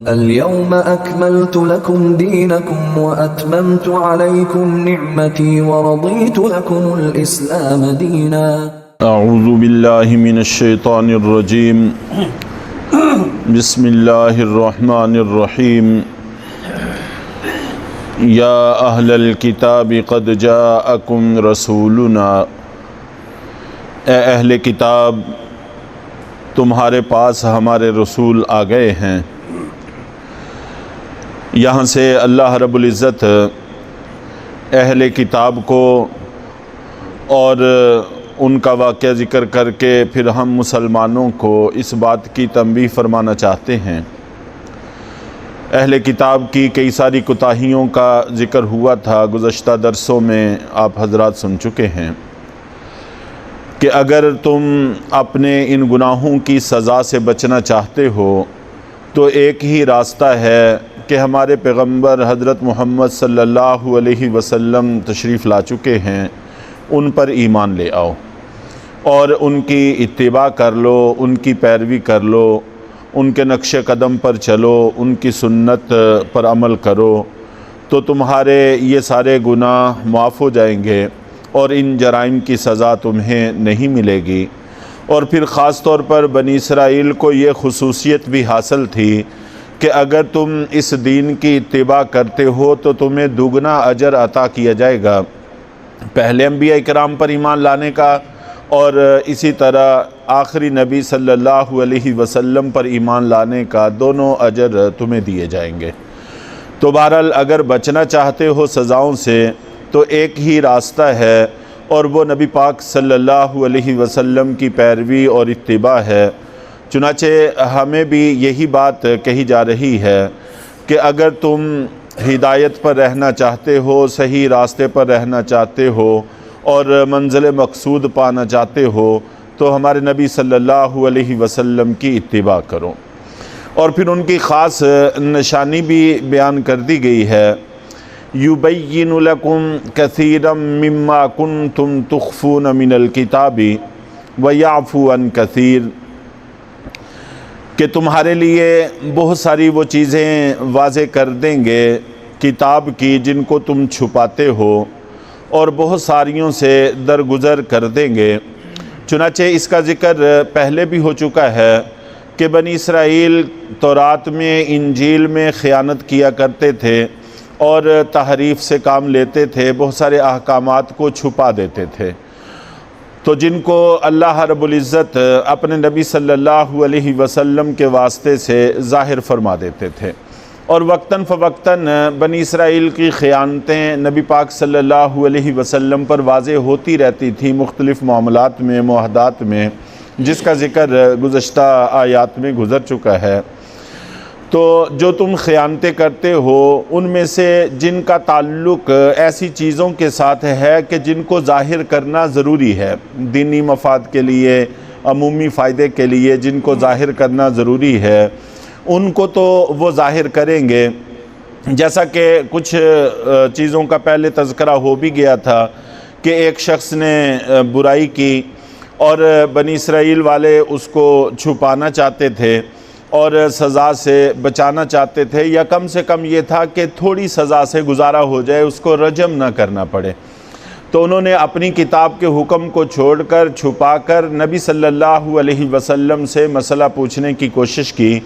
اليوم أكملت لكم دينكم وأتممت عليكم نعمتي ورضيت لكم الإسلام دينا. اعوذ باللہ من الشیطان الرجیم بسم اللہ الرحمن الرحیم یا اہل الکتاب قد جاءکم رسولنا، اے اہل کتاب تمہارے پاس ہمارے رسول آ گئے ہیں۔ یہاں سے اللہ رب العزت اہل کتاب کو اور ان کا واقعہ ذکر کر کے پھر ہم مسلمانوں کو اس بات کی تنبیہ فرمانا چاہتے ہیں۔ اہل کتاب کی کئی ساری کوتاہیوں کا ذکر ہوا تھا، گزشتہ درسوں میں آپ حضرات سن چکے ہیں کہ اگر تم اپنے ان گناہوں کی سزا سے بچنا چاہتے ہو تو ایک ہی راستہ ہے کہ ہمارے پیغمبر حضرت محمد صلی اللہ علیہ وسلم تشریف لا چکے ہیں، ان پر ایمان لے آؤ اور ان کی اتباع کر لو، ان کی پیروی کر لو، ان کے نقش قدم پر چلو، ان کی سنت پر عمل کرو تو تمہارے یہ سارے گناہ معاف ہو جائیں گے اور ان جرائم کی سزا تمہیں نہیں ملے گی۔ اور پھر خاص طور پر بنی اسرائیل کو یہ خصوصیت بھی حاصل تھی کہ اگر تم اس دین کی اتباع کرتے ہو تو تمہیں دوگنا اجر عطا کیا جائے گا، پہلے انبیاء کرام پر ایمان لانے کا اور اسی طرح آخری نبی صلی اللہ علیہ وسلم پر ایمان لانے کا، دونوں اجر تمہیں دیے جائیں گے۔ تو بہرحال اگر بچنا چاہتے ہو سزاؤں سے تو ایک ہی راستہ ہے اور وہ نبی پاک صلی اللہ علیہ وسلم کی پیروی اور اتباع ہے۔ چنانچہ ہمیں بھی یہی بات کہی جا رہی ہے کہ اگر تم ہدایت پر رہنا چاہتے ہو، صحیح راستے پر رہنا چاہتے ہو اور منزل مقصود پانا چاہتے ہو تو ہمارے نبی صلی اللہ علیہ وسلم کی اتباع کرو۔ اور پھر ان کی خاص نشانی بھی بیان کر دی گئی ہے، یبین لکم کثیرا مما کنتم تخفون من الکتاب ویعفو عن کثیر، کہ تمہارے لیے بہت ساری وہ چیزیں واضح کر دیں گے کتاب کی جن کو تم چھپاتے ہو، اور بہت ساریوں سے درگزر کر دیں گے۔ چنانچہ اس کا ذکر پہلے بھی ہو چکا ہے کہ بنی اسرائیل تورات میں، انجیل میں خیانت کیا کرتے تھے اور تحریف سے کام لیتے تھے، بہت سارے احکامات کو چھپا دیتے تھے، تو جن کو اللہ رب العزت اپنے نبی صلی اللہ علیہ وسلم کے واسطے سے ظاہر فرما دیتے تھے۔ اور وقتاً فوقتاً بنی اسرائیل کی خیانتیں نبی پاک صلی اللہ علیہ وسلم پر واضح ہوتی رہتی تھی مختلف معاملات میں، معاہدات میں، جس کا ذکر گزشتہ آیات میں گزر چکا ہے۔ تو جو تم خیانتیں کرتے ہو ان میں سے جن کا تعلق ایسی چیزوں کے ساتھ ہے کہ جن کو ظاہر کرنا ضروری ہے، دینی مفاد کے لیے، عمومی فائدے کے لیے جن کو ظاہر کرنا ضروری ہے، ان کو تو وہ ظاہر کریں گے۔ جیسا کہ کچھ چیزوں کا پہلے تذکرہ ہو بھی گیا تھا کہ ایک شخص نے برائی کی اور بنی اسرائیل والے اس کو چھپانا چاہتے تھے اور سزا سے بچانا چاہتے تھے، یا کم سے کم یہ تھا کہ تھوڑی سزا سے گزارا ہو جائے، اس کو رجم نہ کرنا پڑے۔ تو انہوں نے اپنی کتاب کے حکم کو چھوڑ کر، چھپا کر نبی صلی اللہ علیہ وسلم سے مسئلہ پوچھنے کی کوشش کی،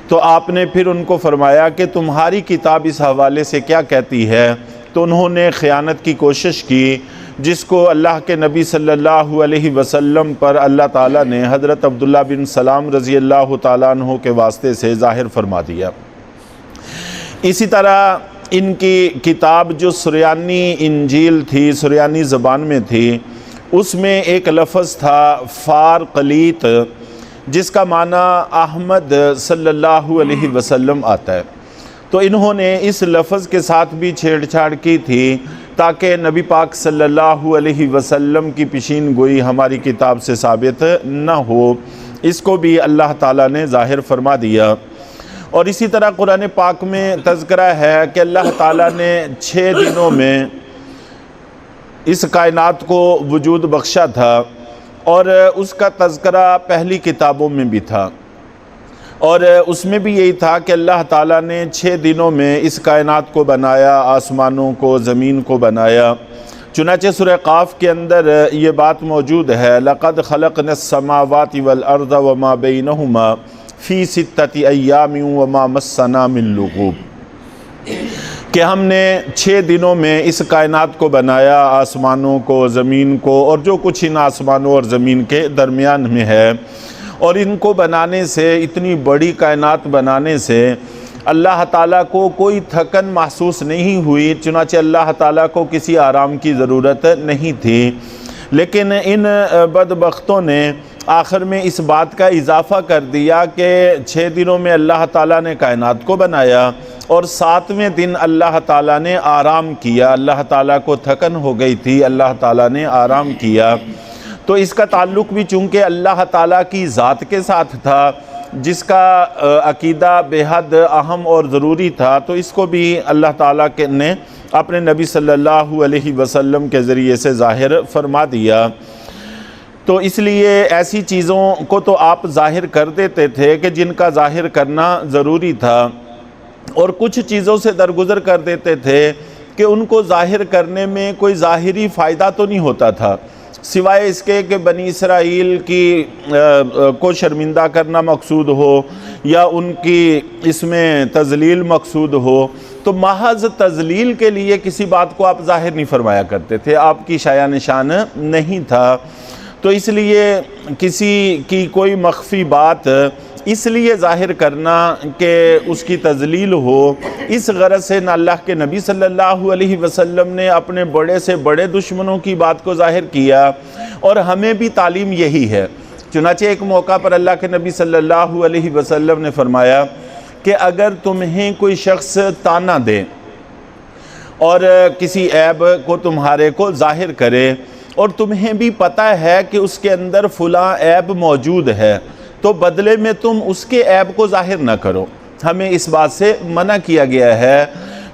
تو آپ نے پھر ان کو فرمایا کہ تمہاری کتاب اس حوالے سے کیا کہتی ہے؟ تو انہوں نے خیانت کی کوشش کی، جس کو اللہ کے نبی صلی اللہ علیہ وسلم پر اللہ تعالیٰ نے حضرت عبداللہ بن سلام رضی اللہ تعالیٰ عنہ کے واسطے سے ظاہر فرما دیا۔ اسی طرح ان کی کتاب جو سریانی انجیل تھی، سریانی زبان میں تھی، اس میں ایک لفظ تھا فار قلیت، جس کا معنی احمد صلی اللہ علیہ وسلم آتا ہے۔ تو انہوں نے اس لفظ کے ساتھ بھی چھیڑ چھاڑ کی تھی تاکہ نبی پاک صلی اللہ علیہ وسلم کی پیشین گوئی ہماری کتاب سے ثابت نہ ہو، اس کو بھی اللہ تعالیٰ نے ظاہر فرما دیا۔ اور اسی طرح قرآن پاک میں تذکرہ ہے کہ اللہ تعالیٰ نے 6 دنوں میں اس کائنات کو وجود بخشا تھا، اور اس کا تذکرہ پہلی کتابوں میں بھی تھا۔ اور اس میں بھی یہی تھا کہ اللہ تعالیٰ نے 6 دنوں میں اس کائنات کو بنایا، آسمانوں کو، زمین کو بنایا۔ چنانچہ سورہ قاف کے اندر یہ بات موجود ہے، لَقَدْ خَلَقْنَا السَّمَاوَاتِ وَالْأَرْضَ وَمَا بَيْنَهُمَا فِي 6 أَيَّامٍ وَمَا مَسَّنَا مِن لُغُوبٍ، کہ ہم نے 6 دنوں میں اس کائنات کو بنایا، آسمانوں کو، زمین کو، اور جو کچھ ان آسمانوں اور زمین کے درمیان میں ہے۔ اور ان کو بنانے سے، اتنی بڑی کائنات بنانے سے اللہ تعالیٰ کو کوئی تھکن محسوس نہیں ہوئی، چنانچہ اللہ تعالیٰ کو کسی آرام کی ضرورت نہیں تھی۔ لیکن ان بدبختوں نے آخر میں اس بات کا اضافہ کر دیا کہ 6 دنوں میں اللہ تعالیٰ نے کائنات کو بنایا اور 7ویں دن اللہ تعالیٰ نے آرام کیا۔ اللہ تعالیٰ کو تھکن ہو گئی تھی، اللہ تعالیٰ نے آرام کیا۔ تو اس کا تعلق بھی چونکہ اللہ تعالیٰ کی ذات کے ساتھ تھا، جس کا عقیدہ بے حد اہم اور ضروری تھا، تو اس کو بھی اللہ تعالیٰ نے اپنے نبی صلی اللہ علیہ وسلم کے ذریعے سے ظاہر فرما دیا۔ تو اس لیے ایسی چیزوں کو تو آپ ظاہر کر دیتے تھے کہ جن کا ظاہر کرنا ضروری تھا، اور کچھ چیزوں سے درگزر کر دیتے تھے کہ ان کو ظاہر کرنے میں کوئی ظاہری فائدہ تو نہیں ہوتا تھا، سوائے اس کے کہ بنی اسرائیل کو شرمندہ کرنا مقصود ہو یا ان کی اس میں تذلیل مقصود ہو، تو محض تذلیل کے لیے کسی بات کو آپ ظاہر نہیں فرمایا کرتے تھے، آپ کی شایع نشان نہیں تھا۔ تو اس لیے کسی کی کوئی مخفی بات اس لیے ظاہر کرنا کہ اس کی تذلیل ہو، اس غرض سے نہ اللہ کے نبی صلی اللہ علیہ وسلم نے اپنے بڑے سے بڑے دشمنوں کی بات کو ظاہر کیا، اور ہمیں بھی تعلیم یہی ہے۔ چنانچہ ایک موقع پر اللہ کے نبی صلی اللہ علیہ وسلم نے فرمایا کہ اگر تمہیں کوئی شخص طعنہ دے اور کسی عیب کو تمہارے کو ظاہر کرے، اور تمہیں بھی پتہ ہے کہ اس کے اندر فلاں عیب موجود ہے، تو بدلے میں تم اس کے عیب کو ظاہر نہ کرو، ہمیں اس بات سے منع کیا گیا ہے۔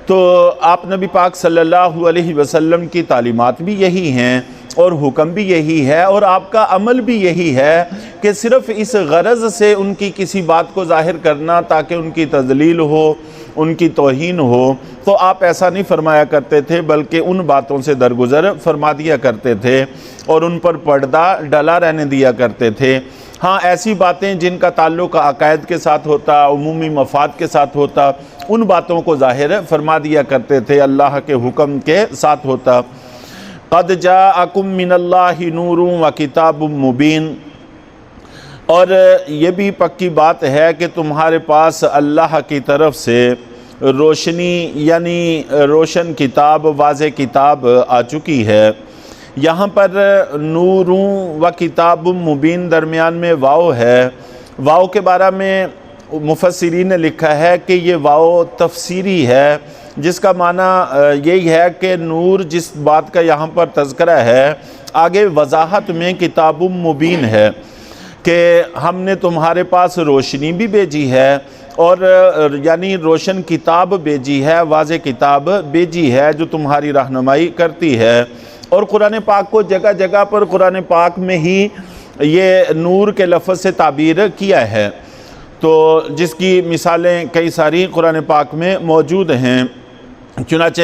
تو آپ نبی پاک صلی اللہ علیہ وسلم کی تعلیمات بھی یہی ہیں اور حکم بھی یہی ہے، اور آپ کا عمل بھی یہی ہے کہ صرف اس غرض سے ان کی کسی بات کو ظاہر کرنا تاکہ ان کی تذلیل ہو، ان کی توہین ہو، تو آپ ایسا نہیں فرمایا کرتے تھے، بلکہ ان باتوں سے درگزر فرما دیا کرتے تھے اور ان پر پردہ ڈلا رہنے دیا کرتے تھے۔ ہاں ایسی باتیں جن کا تعلق عقائد کے ساتھ ہوتا، عمومی مفاد کے ساتھ ہوتا، ان باتوں کو ظاہر فرما دیا کرتے تھے، اللہ کے حکم کے ساتھ ہوتا۔ قد جاءکم من اللہ نور وکتاب مبین، اور یہ بھی پکی بات ہے کہ تمہارے پاس اللہ کی طرف سے روشنی یعنی روشن کتاب، واضح کتاب آ چکی ہے۔ یہاں پر نوروں و کتاب مبین درمیان میں واو ہے۔ واو کے بارے میں مفسرین نے لکھا ہے کہ یہ واو تفسیری ہے، جس کا معنی یہی ہے کہ نور جس بات کا یہاں پر تذکرہ ہے، آگے وضاحت میں کتاب مبین ہے کہ ہم نے تمہارے پاس روشنی بھی بھیجی ہے، اور یعنی روشن کتاب بھیجی ہے، واضح کتاب بھیجی ہے جو تمہاری رہنمائی کرتی ہے۔ اور قرآن پاک کو جگہ جگہ پر قرآن پاک میں ہی یہ نور کے لفظ سے تعبیر کیا ہے، تو جس کی مثالیں کئی ساری قرآن پاک میں موجود ہیں۔ چنانچہ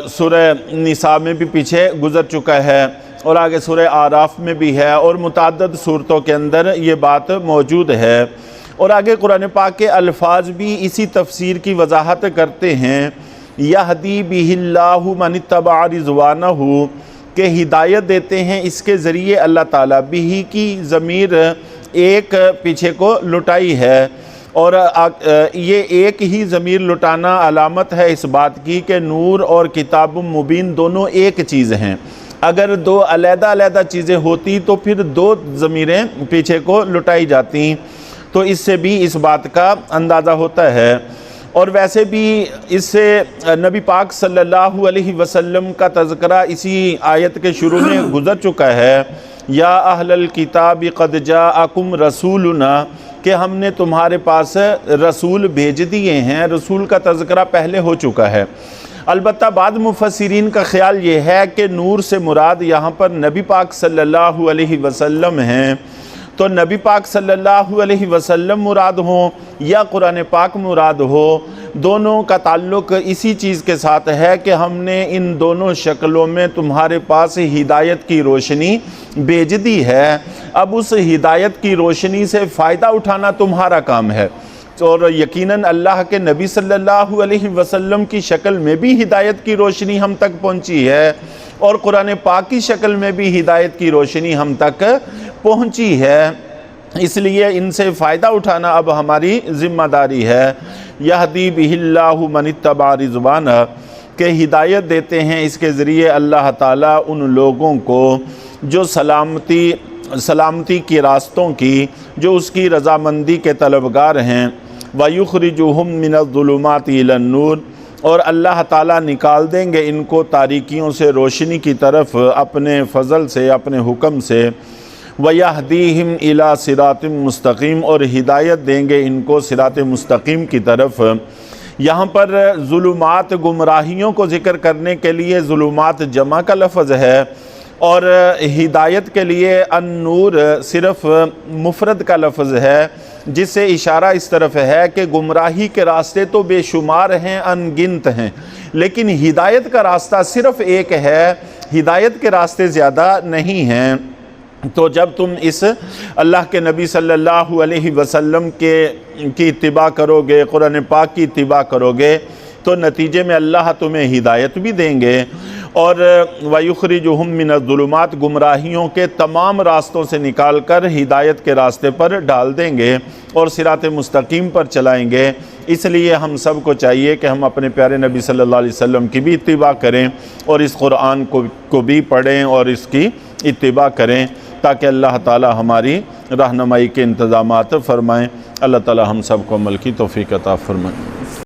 سورہ نساء میں بھی پیچھے گزر چکا ہے، اور آگے سورہ اعراف میں بھی ہے، اور متعدد صورتوں کے اندر یہ بات موجود ہے۔ اور آگے قرآن پاک کے الفاظ بھی اسی تفسیر کی وضاحت کرتے ہیں، یہدی بہ اللہ من اتبع رضوانہ، کہ ہدایت دیتے ہیں اس کے ذریعے اللہ تعالیٰ، بہ کی ضمیر ایک پیچھے کو لٹائی ہے، اور یہ ایک ہی ضمیر لٹانا علامت ہے اس بات کی کہ نور اور کتاب مبین دونوں ایک چیز ہیں۔ اگر دو علیحدہ علیحدہ چیزیں ہوتی تو پھر دو ضمیریں پیچھے کو لٹائی جاتی، تو اس سے بھی اس بات کا اندازہ ہوتا ہے۔ اور ویسے بھی اس سے نبی پاک صلی اللہ علیہ وسلم کا تذکرہ اسی آیت کے شروع میں گزر چکا ہے، یا اہل الکتاب قد جاءکم رسولنا، کہ ہم نے تمہارے پاس رسول بھیج دیے ہیں۔ رسول کا تذکرہ پہلے ہو چکا ہے۔ البتہ بعض مفسرین کا خیال یہ ہے کہ نور سے مراد یہاں پر نبی پاک صلی اللہ علیہ وسلم ہیں، تو نبی پاک صلی اللہ علیہ وسلم مراد ہوں یا قرآن پاک مراد ہو، دونوں کا تعلق اسی چیز کے ساتھ ہے کہ ہم نے ان دونوں شکلوں میں تمہارے پاس ہدایت کی روشنی بھیج دی ہے، اب اس ہدایت کی روشنی سے فائدہ اٹھانا تمہارا کام ہے۔ اور یقیناً اللہ کے نبی صلی اللہ علیہ وسلم کی شکل میں بھی ہدایت کی روشنی ہم تک پہنچی ہے، اور قرآن پاک کی شکل میں بھی ہدایت کی روشنی ہم تک پہنچی ہے، اس لیے ان سے فائدہ اٹھانا اب ہماری ذمہ داری ہے۔ یہدی بہ اللہ من اتبع رضوانہ، کہ ہدایت دیتے ہیں اس کے ذریعے اللہ تعالیٰ ان لوگوں کو جو سلامتی کی راستوں کی، جو اس کی رضامندی کے طلبگار ہیں۔ وَيُخْرِجُهُم مِّنَ الظُّلُمَاتِ إِلَى النُّورِ، اور اللہ تعالیٰ نکال دیں گے ان کو تاریکیوں سے روشنی کی طرف اپنے فضل سے، اپنے حکم سے۔ وَيَهْدِيهِمْ إِلَى صِرَاطٍ مستقیم، اور ہدایت دیں گے ان کو صراط مستقیم کی طرف۔ یہاں پر ظلمات گمراہیوں کو ذکر کرنے کے لیے ظلمات جمع کا لفظ ہے، اور ہدایت کے لیے النور صرف مفرد کا لفظ ہے، جس سے اشارہ اس طرف ہے کہ گمراہی کے راستے تو بے شمار ہیں، ان گنت ہیں، لیکن ہدایت کا راستہ صرف ایک ہے، ہدایت کے راستے زیادہ نہیں ہیں۔ تو جب تم اس اللہ کے نبی صلی اللہ علیہ وسلم کی اتباع کرو گے، قرآن پاک کی اتباع کرو گے، تو نتیجے میں اللہ تمہیں ہدایت بھی دیں گے، اور وَيُخْرِجُهُم مِّنَ الظُّلُمَاتِ گمراہیوں کے تمام راستوں سے نکال کر ہدایت کے راستے پر ڈال دیں گے اور صراط مستقیم پر چلائیں گے۔ اس لیے ہم سب کو چاہیے کہ ہم اپنے پیارے نبی صلی اللہ علیہ وسلم کی بھی اتباع کریں، اور اس قرآن کو بھی پڑھیں اور اس کی اتباع کریں، تاکہ اللہ تعالی ہماری رہنمائی کے انتظامات فرمائیں۔ اللہ تعالی ہم سب کو عمل کی توفیق عطا فرمائیں۔